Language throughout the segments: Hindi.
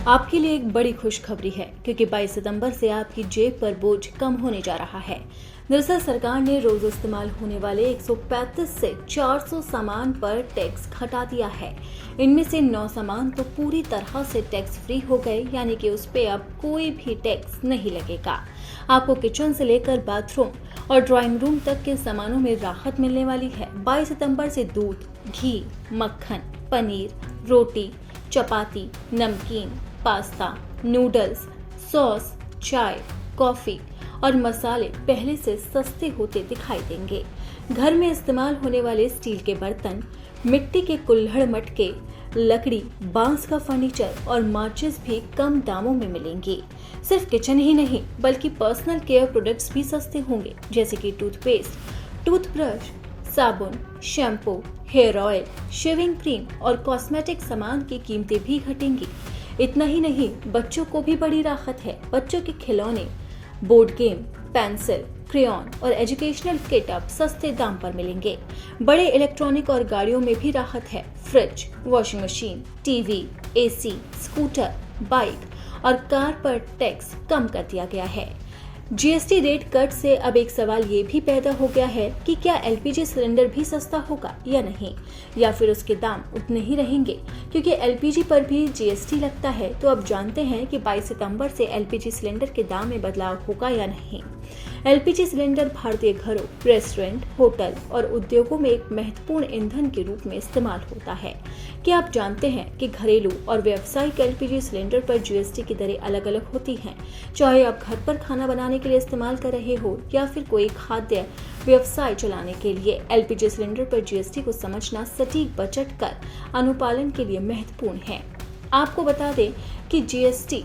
आपके लिए एक बड़ी खुशखबरी है क्योंकि 22 सितंबर से आपकी जेब पर बोझ कम होने जा रहा है। दरअसल सरकार ने रोज इस्तेमाल होने वाले 135 से 400 सामान पर टैक्स घटा दिया है। इनमें से 9 सामान तो पूरी तरह से टैक्स फ्री हो गए, यानी कि उस पे अब कोई भी टैक्स नहीं लगेगा। आपको किचन से लेकर बाथरूम और ड्राइंग रूम तक के सामानों में राहत मिलने वाली है। 22 सितंबर से दूध, घी, मक्खन, पनीर, रोटी, चपाती, नमकीन, पास्ता, नूडल्स, सॉस, चाय, कॉफी और मसाले पहले से सस्ते होते दिखाई देंगे। घर में इस्तेमाल होने वाले स्टील के बर्तन, मिट्टी के कुल्हड़ मटके, लकड़ी, बांस का फर्नीचर और माचिस भी कम दामों में मिलेंगी। सिर्फ किचन ही नहीं बल्कि पर्सनल केयर प्रोडक्ट्स भी सस्ते होंगे, जैसे कि टूथपेस्ट, टूथब्रश, साबुन, shampoo, hair oil, shaving cream और कॉस्मेटिक सामान की कीमतें भी घटेंगी। इतना ही नहीं, बच्चों को भी बड़ी राहत है। बच्चों के खिलौने, बोर्ड गेम, पेंसिल, क्रेयॉन और एजुकेशनल किट अब सस्ते दाम पर मिलेंगे। बड़े इलेक्ट्रॉनिक और गाड़ियों में भी राहत है। Fridge, washing machine, TV, AC, scooter, bike और कार पर टैक्स कम कर दिया गया है। जीएसटी रेट कट से अब एक सवाल ये भी पैदा हो गया है कि क्या एलपीजी सिलेंडर भी सस्ता होगा या नहीं, या फिर उसके दाम उतने ही रहेंगे। क्योंकि एलपीजी पर भी जीएसटी लगता है, तो अब जानते हैं कि 22 सितंबर से एलपीजी सिलेंडर के दाम में बदलाव होगा या नहीं। एलपीजी सिलेंडर भारतीय घरों, रेस्टोरेंट, होटल और उद्योगों में एक महत्वपूर्ण ईंधन के रूप में इस्तेमाल होता है। क्या आप जानते हैं कि घरेलू और व्यावसायिक एलपीजी सिलेंडर पर जीएसटी की दरें अलग अलग होती हैं। चाहे आप घर पर खाना बनाने के लिए इस्तेमाल कर रहे हो या फिर कोई खाद्य व्यवसाय चलाने के लिए, एलपीजी सिलेंडर पर जीएसटी को समझना सटीक बजट कर अनुपालन के लिए महत्वपूर्ण है। आपको बता दें कि जीएसटी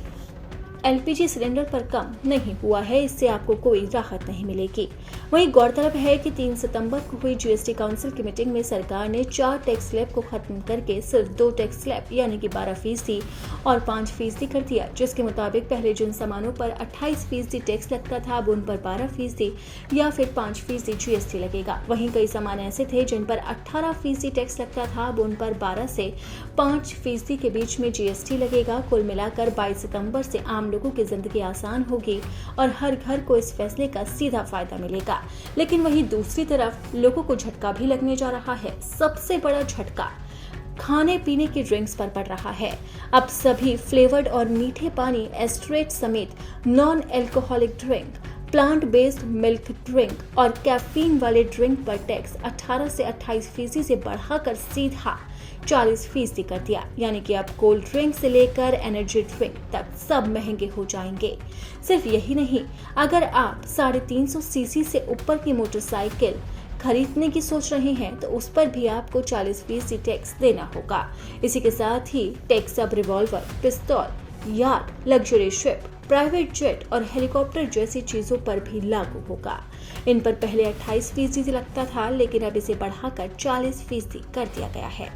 एलपीजी सिलेंडर पर कम नहीं हुआ है, इससे आपको कोई राहत नहीं मिलेगी। वहीं गौरतलब है कि 3 सितंबर को हुई जीएसटी काउंसिल की मीटिंग में सरकार ने 4 टैक्स स्लैब को खत्म करके सिर्फ 2 टैक्स स्लैब यानी कि 12% और 5% कर दिया, जिसके मुताबिक पहले जिन सामानों पर 28% टैक्स लगता था, अब उन पर 12% या फिर 5% जीएसटी लगेगा। वहीं कई सामान ऐसे थे जिन पर 18% टैक्स लगता था, अब उन पर 12 से 5% के बीच में जीएसटी लगेगा। कुल मिलाकर 22 सितंबर से आम लोगों की जिंदगी आसान होगी और हर घर को इस फैसले का सीधा फायदा मिलेगा। लेकिन वहीं दूसरी तरफ लोगों को झटका भी लगने जा रहा है। सबसे बड़ा झटका खाने पीने की ड्रिंक्स पर पड़ रहा है। अब सभी फ्लेवर्ड और मीठे पानी, एस्ट्रेट समेत non alcoholic drink, plant based milk drink और कैफीन वाले ड्रिंक पर टैक्स 18 से 28% से बढ़ाकर सीधा 40% कर दिया। यानी कि अब कोल्ड ड्रिंक से लेकर एनर्जी ड्रिंक तक सब महंगे हो जाएंगे। सिर्फ यही नहीं, अगर आप 350 सीसी से ऊपर की मोटरसाइकिल खरीदने की सोच रहे हैं तो उस पर भी आपको 40% टैक्स देना होगा। इसी के साथ ही टैक्स अब रिवॉल्वर, पिस्तौल, yard, luxury ship, private jet और हेलीकॉप्टर जैसी चीजों पर भी लागू होगा। इन पर पहले 28% लगता था, लेकिन अब इसे बढ़ाकर 40% कर दिया गया है।